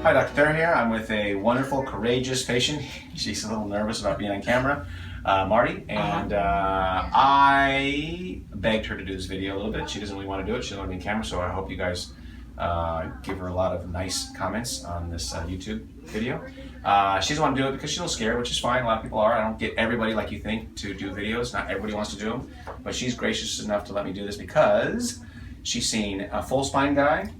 Hi, Dr. Thayer here. I'm with a wonderful, courageous patient. She's a little nervous about being on camera, Marty, and I begged her to do this video a little bit. She doesn't really want to do it. She doesn't want to be on camera, so I hope you guys give her a lot of nice comments on this YouTube video. She doesn't want to do it because she's a little scared, which is fine. A lot of people are. I don't get everybody like you think to do videos. Not everybody wants to do them, but she's gracious enough to let me do this because she's seen a full spine guy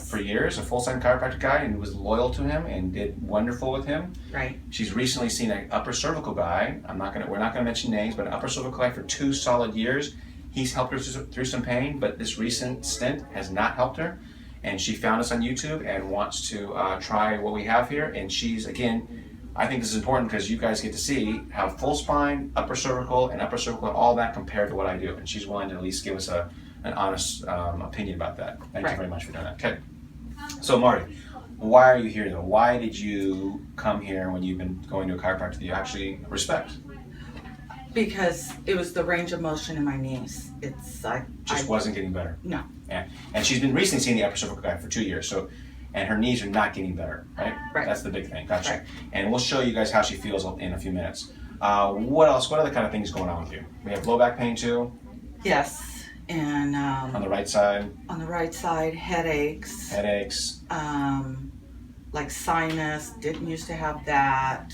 for years, a full spine chiropractic guy, and was loyal to him and did wonderful with him. Right. She's recently seen an upper cervical guy. We're not gonna mention names, but an upper cervical guy for 2 solid years. He's helped her through some pain, but this recent stint has not helped her. And she found us on YouTube and wants to try what we have here. And she's, again, I think this is important because you guys get to see how full spine, upper cervical, and all that compared to what I do. And she's willing to at least give us an honest opinion about that. Thank you very much for doing that. Okay. So Marty, why are you here though? Why did you come here when you've been going to a chiropractor that you actually respect? Because it was the range of motion in my knees. It's wasn't getting better. No. Yeah. And she's been recently seeing the upper cervical guy for 2 years. So, and her knees are not getting better, right? Right. That's the big thing. Gotcha. Right. And we'll show you guys how she feels in a few minutes. What else? What other kind of things going on with you? We have low back pain too. Yes. And on the right side. On the right side, headaches. Headaches. Like sinus. Didn't used to have that.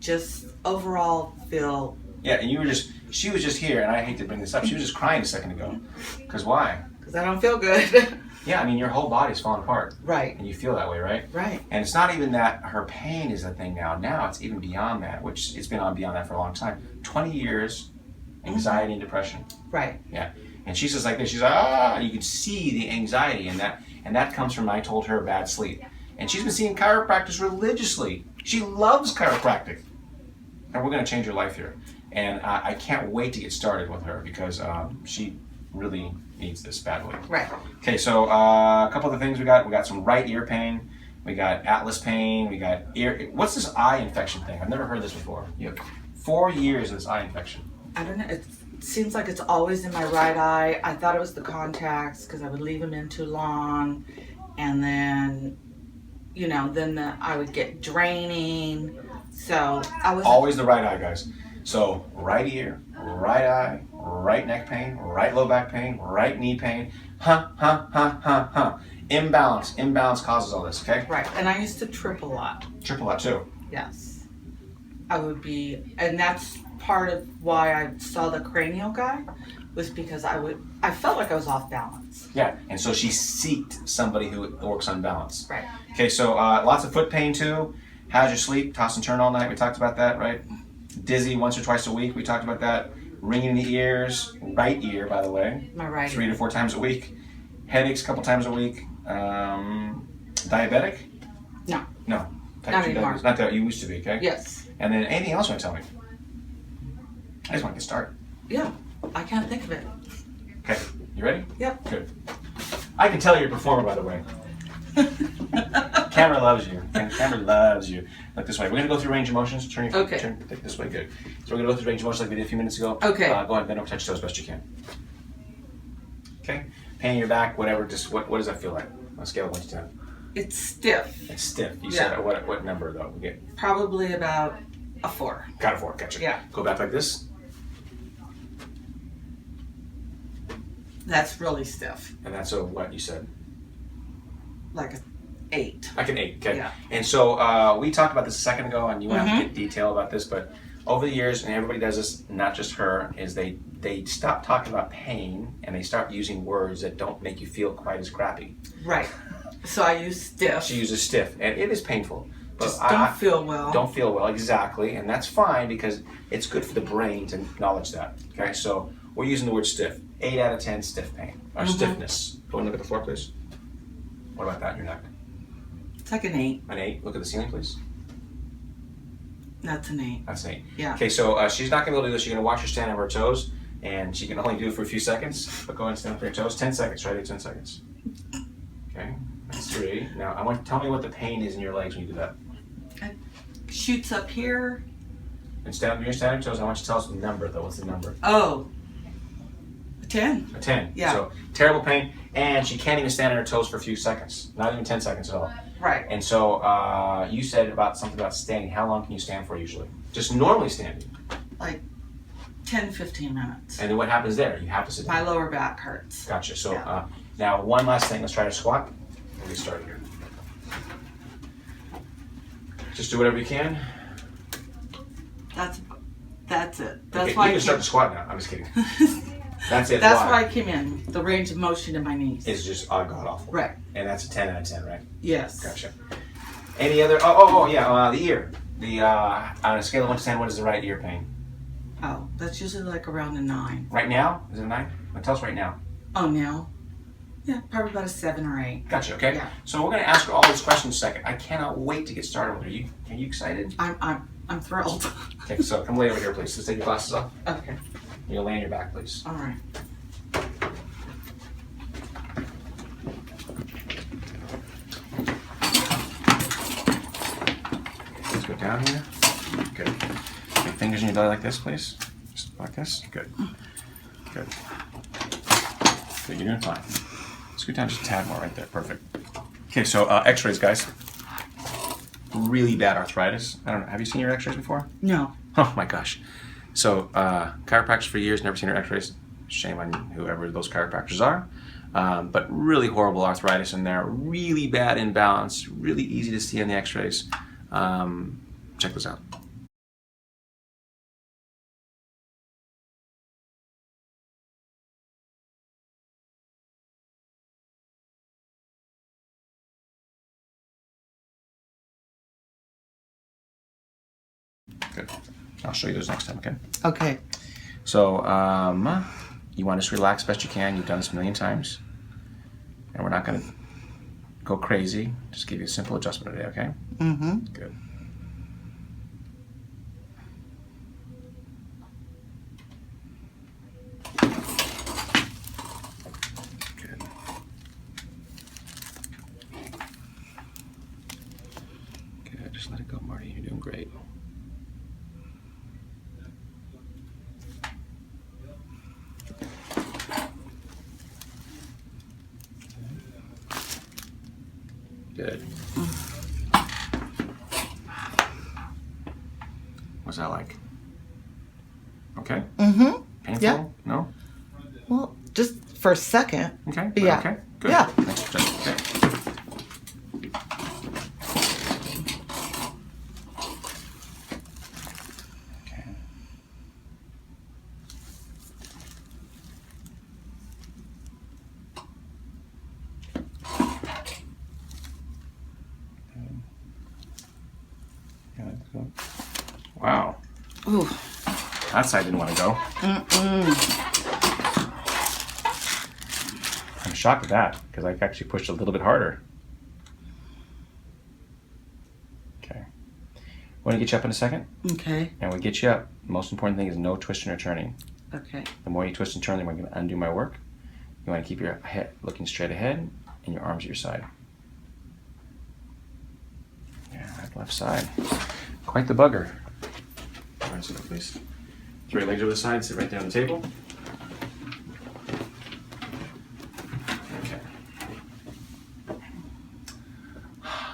Just overall feel. Yeah, and she was just here, and I hate to bring this up, she was just crying a second ago. Because why? Because I don't feel good. Yeah, I mean, your whole body's falling apart. Right. And you feel that way, right? Right. And it's not even that her pain is a thing now. Now it's even beyond that, which it's been on beyond that for a long time. 20 years, anxiety and depression. Right. Yeah. And she's just like this. She's like, you can see the anxiety, and that comes from, I told her, bad sleep. And she's been seeing chiropractors religiously. She loves chiropractic. And we're going to change her life here. And I can't wait to get started with her because she really needs this badly. Right. Okay, so a couple of the things we got. We got some right ear pain. We got atlas pain. We got ear. What's this eye infection thing? I've never heard this before. You have 4 years of this eye infection. I don't know. It seems like it's always in my right eye. I thought it was the contacts because I would leave them in too long. And then, I would get draining. So I was... Always the right eye, guys. So right ear, right eye, right neck pain, right low back pain, right knee pain. Imbalance. Imbalance causes all this, okay? Right. And I used to trip a lot. Trip a lot too. Yes. I would be, and that's part of why I saw the cranial guy, was because I felt like I was off balance. Yeah, and so she seeked somebody who works on balance. Right. Okay, so lots of foot pain too. How's your sleep? Toss and turn all night. We talked about that, right? Dizzy once or twice a week. We talked about that. Ringing in the ears. Right ear, by the way. My right 3 to 4 times a week. Headaches a couple times a week. Diabetic? No. No. Not anymore. Not that you used to be, okay? Yes. And then anything else you want to tell me? I just want to get started. Yeah. I can't think of it. Okay. You ready? Yep. Good. I can tell you're a performer, by the way. Camera loves you. Camera loves you. Look this way. We're going to go through range of motions. Turn this way. Good. So we're going to go through range of motions like we did a few minutes ago. Okay. Go ahead, bend over, touch your toes best you can. Okay. Pain in your back, whatever. Just what does that feel like on a scale of 1 to 10? It's stiff. It's stiff. You said what number though? We get probably about a 4. Got a 4. Gotcha. Yeah. Go back like this. That's really stiff. And that's a what you said? Like a 8. Like an 8, okay. Yeah. And so we talked about this a second ago, and you went to get detail about this, but over the years, and everybody does this, not just her, is they stop talking about pain and they start using words that don't make you feel quite as crappy. Right. So I use stiff. She uses stiff, and it is painful. But just don't feel well. Don't feel well, exactly, and that's fine because it's good for the brain to acknowledge that. Okay, so we're using the word stiff. 8 out of 10 stiff pain, or stiffness. Go and look at the floor, please. What about that in your neck? It's like an 8. An 8. Look at the ceiling, please. That's an 8. That's an 8. Yeah. Okay, so she's not going to be able to do this. She's going to watch her stand on her toes, and she can only do it for a few seconds. But go ahead and stand up on your toes. 10 seconds. Try to do 10 seconds. Okay, that's 3. Now, I want you to tell me what the pain is in your legs when you do that. It shoots up here. And stand up, you're standing on your toes. I want you to tell us the number, though. What's the number? Oh. 10. A 10. Yeah. So terrible pain, and she can't even stand on her toes for a few seconds. Not even 10 seconds at all. Right. And so you said about something about standing. How long can you stand for usually? Just normally standing. Like 10, 15 minutes. And then what happens there? You have to sit down. My lower back hurts. Gotcha. So Yeah. now one last thing. Let's try to squat. We'll get started here. Just do whatever you can. That's it. That's Okay, why you can start to squat now. I'm just kidding. That's it. That's why I came in. The range of motion in my knees. It's just god awful. Right. And that's a 10 out of 10, right? Yes. Gotcha. Any other? Oh yeah. The ear. The on a scale of 1 to 10, what is the right ear pain? Oh, that's usually like around a 9. Right now, is it a 9? Well, tell us right now. Oh, now? Yeah, probably about a 7 or 8. Gotcha. Okay. Yeah. So we're gonna ask her all those questions in a second. I cannot wait to get started with her. Are you excited? I'm thrilled. Okay. So come lay over here, please. Let's take your glasses off. Okay. You'll lay on your back, please. All right. Let's go down here. Good. Your fingers in your belly like this, please. Just like this. Good. Good. Good. You're doing fine. Scoot down just a tad more right there. Perfect. Okay, so x-rays, guys. Really bad arthritis. I don't know. Have you seen your x-rays before? No. Oh my gosh. So chiropractors for years, never seen your x-rays. Shame on whoever those chiropractors are. But really horrible arthritis in there. Really bad imbalance. Really easy to see on the x-rays. Check this out. Good. I'll show you those next time, okay? Okay. So, you want to just relax best you can. You've done this a million times. And we're not going to go crazy. Just give you a simple adjustment today, okay? Mm-hmm. Good. Good. Good. Just let it go, Marty. You're doing great. Good. What's that like? Okay? Mm-hmm. Painful? Yeah. No? Well, just for a second. Okay? Yeah. Okay? Good. Yeah. Next, okay. Okay. Yeah, that's good. Wow. Ooh. That side didn't want to go. I'm shocked at that because I actually pushed a little bit harder. Okay. Want to get you up in a second? Okay. And we get you up. The most important thing is no twisting or turning. Okay. The more you twist and turn, the more you're going to undo my work. You want to keep your head looking straight ahead and your arms at your side. Yeah, that left side. Quite the bugger. All right, sit up, please. Throw your legs over the side, sit right there on the table. Okay.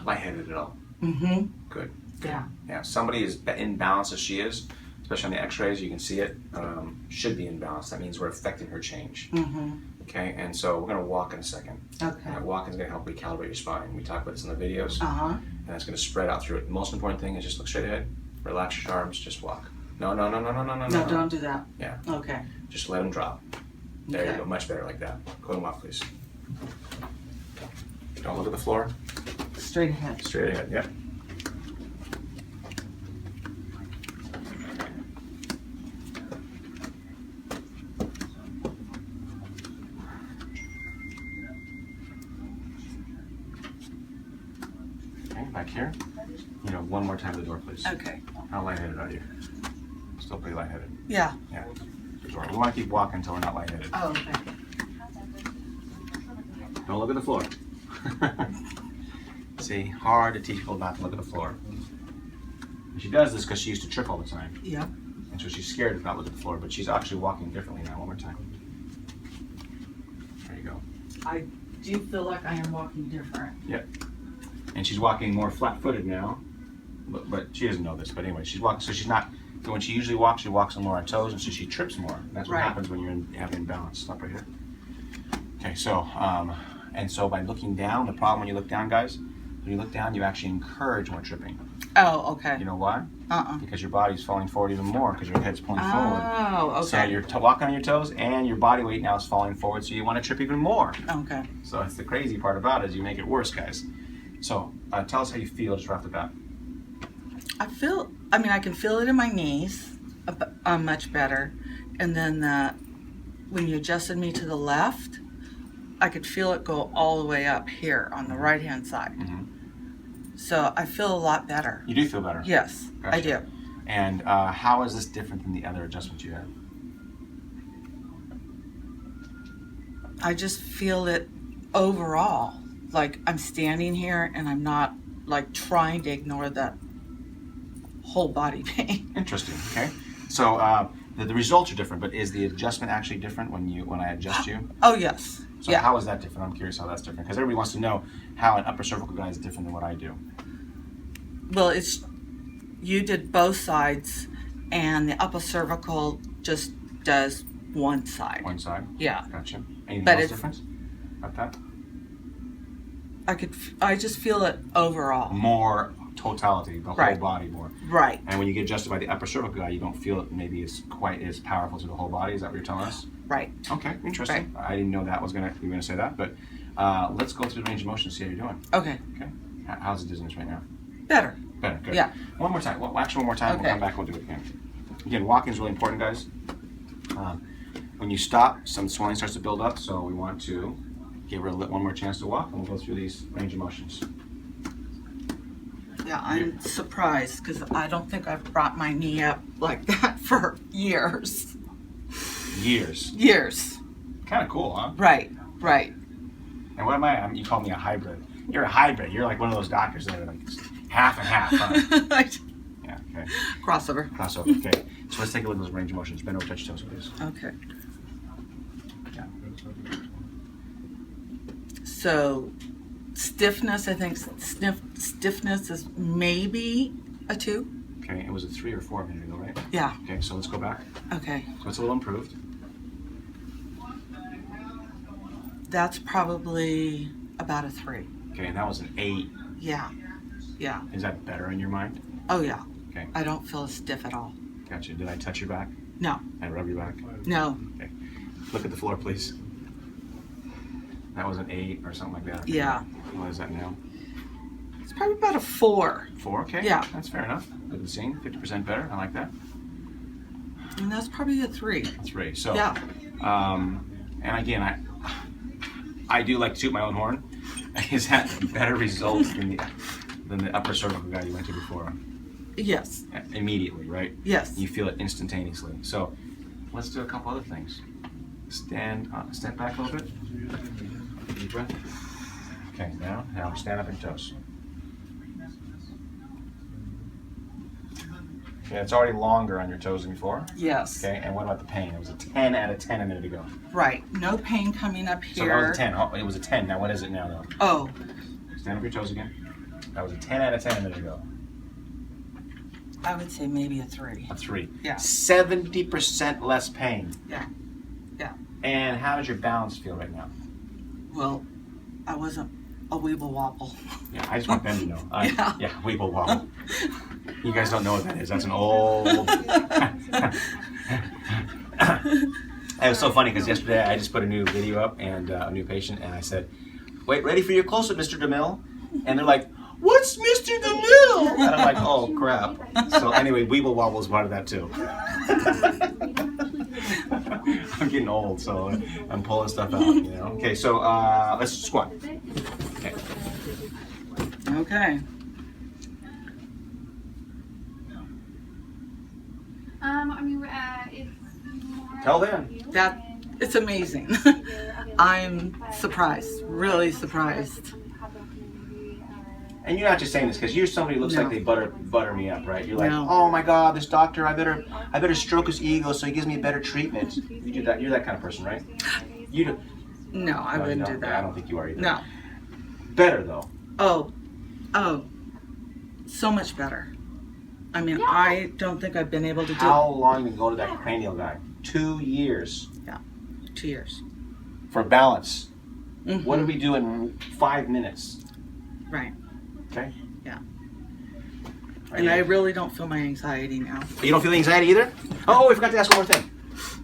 Lightheaded at all? Mm-hmm. Good. Yeah. Yeah, somebody is in balance as she is, especially on the x-rays, you can see it, should be in balance. That means we're affecting her change. Mm-hmm. Okay, and so we're going to walk in a second. Okay. And that walking is going to help recalibrate your spine. We talk about this in the videos, Uh-huh. and it's going to spread out through it. The most important thing is just look straight ahead, relax your arms, just walk. No. No, don't do that. Yeah, Okay. just let them drop. There you Okay. go, much better like that. Go and walk, please. Don't look at the floor, Straight ahead. straight ahead, yeah. Okay, back here. You know, one more time to the door, please. Okay. How lightheaded are you? Still pretty lightheaded. Yeah. Yeah. We want to keep walking until we're not lightheaded. Oh, okay. Don't look at the floor. See, hard to teach people not to look at the floor. And she does this because she used to trip all the time. Yeah. And so she's scared to not look at the floor, but she's actually walking differently now. One more time. There you go. I do feel like I am walking different. Yep. And she's walking more flat-footed now, but she doesn't know this. But anyway, she's walking, so she's not. So when she usually walks, she walks on more on toes, and so she trips more. And that's what happens when you're having imbalance. Stop right here. Okay, so and so by looking down, the problem when you look down, guys, when you look down, you actually encourage more tripping. Oh, okay. You know why? Because your body's falling forward even more because your head's pulling forward. Oh, okay. So you're walking on your toes, and your body weight now is falling forward, so you want to trip even more. Okay. So that's the crazy part about it, is you make it worse, guys. So tell us how you feel just right off the bat. I can feel it in my knees, much better. And then when you adjusted me to the left, I could feel it go all the way up here on the right-hand side. So I feel a lot better. You do feel better? Yes, gotcha. I do. And how is this different than the other adjustments you had? I just feel it overall. Like I'm standing here and I'm not like trying to ignore that whole body pain. Interesting. Okay. So the results are different, but is the adjustment actually different when I adjust you? Oh yes. So how is that different? I'm curious how that's different, because everybody wants to know how an upper cervical guy is different than what I do. Well, you did both sides, and the upper cervical just does one side. One side? Yeah. Gotcha. Anything But else different about that? I just feel it overall. More totality, the whole body more. Right. And when you get adjusted by the upper cervical guy, you don't feel it maybe as quite as powerful to the whole body. Is that what you're telling us? Right. Okay, interesting. Right. I didn't know that you were gonna say that, but let's go through the range of motion and see how you're doing. Okay. Okay. How's the dizziness right now? Better. Better. Good. Yeah. One more time. Well, actually, one more time. Okay. We'll come back. We'll do it again. Again, walking is really important, guys. When you stop, some swelling starts to build up, so we want to give her one more chance to walk, and we'll go through these range of motions. Yeah, I'm surprised because I don't think I've brought my knee up like that for years. Years. Years. Kind of cool, huh? Right. Right. And what am I? You call me a hybrid. You're a hybrid. You're like one of those doctors that are like half and half, huh? Yeah, okay. Crossover. Crossover, okay. So let's take a look at those range of motions. Bend over, touch your toes, please. Okay. Yeah. So, stiffness, I think stiffness is maybe a 2. Okay, it was a 3 or 4 minutes ago, right? Yeah. Okay, so let's go back. Okay. So it's a little improved. That's probably about a 3. Okay, and that was an 8. Yeah. Yeah. Is that better in your mind? Oh, yeah. Okay. I don't feel stiff at all. Gotcha. Did I touch your back? No. I rub your back? No. Okay. Look at the floor, please. That was an 8 or something like that. Yeah. What is that now? It's probably about a 4. 4, okay. Yeah. That's fair enough. Good to see. 50% better. I like that. And that's probably a 3. 3. So, yeah. And again, I do like to toot my own horn. Is that better results than the upper cervical guy you went to before? Yes. Immediately, right? Yes. You feel it instantaneously. So let's do a couple other things. Step back a little bit. Deep breath. Okay, now stand up on your toes. Okay, it's already longer on your toes than before. Yes. Okay, and what about the pain? It was a 10 out of 10 a minute ago. Right. No pain coming up So here. that was a 10. Oh, it was a 10. Now what is it now, though? Oh. Stand up your toes again. That was a 10 out of 10 a minute ago. I would say maybe a 3. A 3. Yeah. 70% less pain. Yeah. Yeah. And how does your balance feel right now? Well, I wasn't a weeble wobble. Yeah, I just want them to know. Yeah. Weeble wobble. You guys don't know what that is. That's an old... It was so funny because yesterday I just put a new video up and a new patient, and I said, "Wait, ready for your close-up, Mr. DeMille?" And they're like, "What's Mr. DeMille?" And I'm like, "Oh, crap." So anyway, Weeble Wobble is part of that too. I'm getting old, so I'm pulling stuff out, you know. Okay, so let's squat. Okay. Okay. Tell them. It's amazing. I'm surprised, really surprised. And you're not just saying this because you're somebody who looks No. like they butter me up, right? You're like, No. "Oh my God, this doctor, I better stroke his ego so he gives me a better treatment." You do that. You're that kind of person, right? You do. No, I wouldn't do that. I don't think you are either. No. Better though. Oh, Oh, so much better. I mean, I don't think I've been able to do How long you go to that cranial guy? 2 years. 2 years. For balance. Mm-hmm. What do we do in 5 minutes? Right. Okay? Yeah. Right And I here. really don't feel my anxiety now. You don't feel the anxiety either? Oh, we forgot to ask one more thing.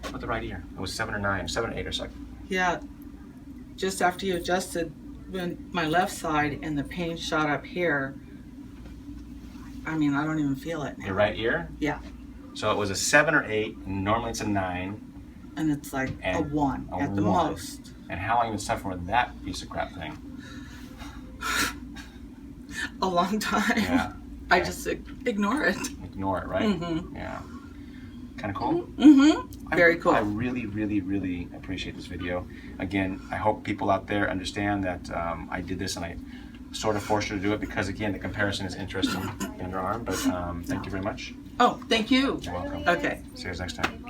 About the right ear. It was 7 or 9, 7 or 8 or so. Yeah. Just after you adjusted, when my left side and the pain shot up here, I mean, I don't even feel it now. Your right ear? Yeah. So it was a 7 or 8, and normally it's a 9. And it's like a And 1 a at the 1. most. And how long have you been suffering with that piece of crap thing? A long time. Yeah. I just ignore it. Ignore it, right? Mm-hmm. Yeah. Kind of cool? Mm-hmm. Very cool. I really, really, really appreciate this video. Again, I hope people out there understand that I did this and I sort of forced her to do it because, again, the comparison is interesting in her arm. But thank you very much. Oh, thank you. You're welcome. Okay. See you guys next time.